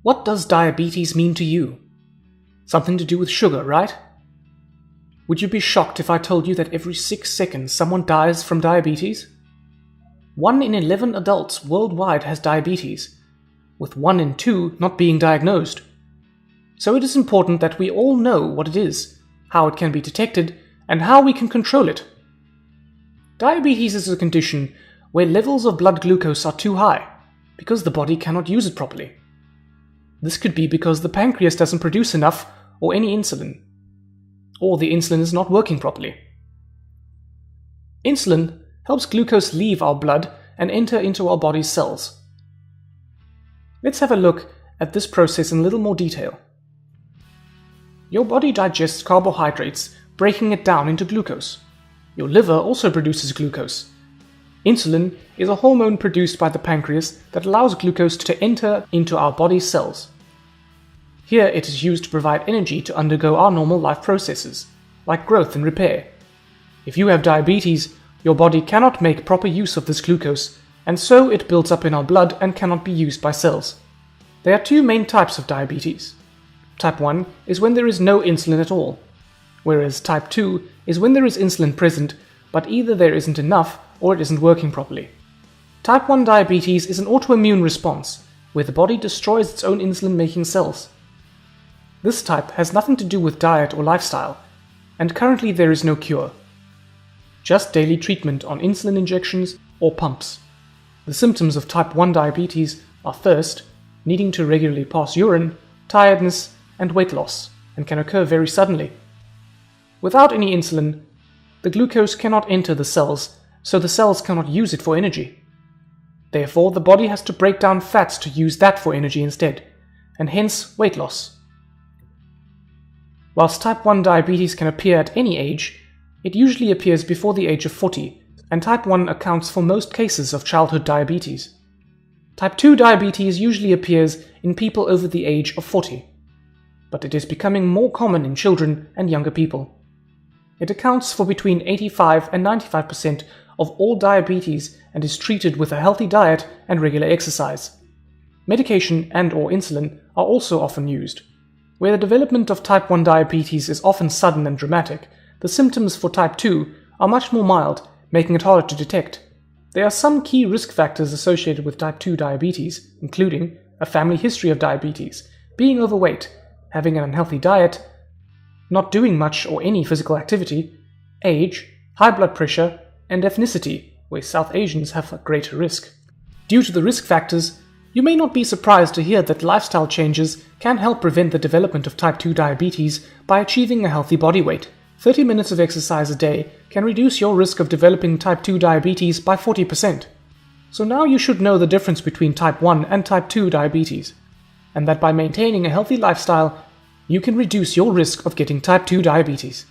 What does diabetes mean to you? Something to do with sugar, right? Would you be shocked if I told you that every 6 seconds someone dies from diabetes? 1 in 11 adults worldwide has diabetes, with 1 in 2 not being diagnosed. So it is important that we all know what it is, how it can be detected, and how we can control it. Diabetes is a condition where levels of blood glucose are too high, because the body cannot use it properly. This could be because the pancreas doesn't produce enough or any insulin, or the insulin is not working properly. Insulin helps glucose leave our blood and enter into our body's cells. Let's have a look at this process in a little more detail. Your body digests carbohydrates, breaking it down into glucose. Your liver also produces glucose. Insulin is a hormone produced by the pancreas that allows glucose to enter into our body's cells. Here it is used to provide energy to undergo our normal life processes, like growth and repair. If you have diabetes, your body cannot make proper use of this glucose, and so it builds up in our blood and cannot be used by cells. There are 2 main types of diabetes. Type 1 is when there is no insulin at all, whereas type 2 is when there is insulin present, but either there isn't enough or it isn't working properly. Type 1 diabetes is an autoimmune response, where the body destroys its own insulin-making cells. This type has nothing to do with diet or lifestyle, and currently there is no cure. Just daily treatment on insulin injections or pumps. The symptoms of type 1 diabetes are thirst, needing to regularly pass urine, tiredness, and weight loss, and can occur very suddenly. Without any insulin, the glucose cannot enter the cells, so the cells cannot use it for energy. Therefore, the body has to break down fats to use that for energy instead, and hence weight loss. Whilst type 1 diabetes can appear at any age, it usually appears before the age of 40, and type 1 accounts for most cases of childhood diabetes. Type 2 diabetes usually appears in people over the age of 40, but it is becoming more common in children and younger people. It accounts for between 85 and 95% of all diabetes and is treated with a healthy diet and regular exercise. Medication and/or insulin are also often used. Where the development of type 1 diabetes is often sudden and dramatic, the symptoms for type 2 are much more mild, making it harder to detect. There are some key risk factors associated with type 2 diabetes, including a family history of diabetes, being overweight, having an unhealthy diet, not doing much or any physical activity, age, high blood pressure, and ethnicity, where South Asians have a greater risk. Due to the risk factors, you may not be surprised to hear that lifestyle changes can help prevent the development of type 2 diabetes by achieving a healthy body weight. 30 minutes of exercise a day can reduce your risk of developing type 2 diabetes by 40%. So now you should know the difference between type 1 and type 2 diabetes, and that by maintaining a healthy lifestyle, you can reduce your risk of getting type 2 diabetes.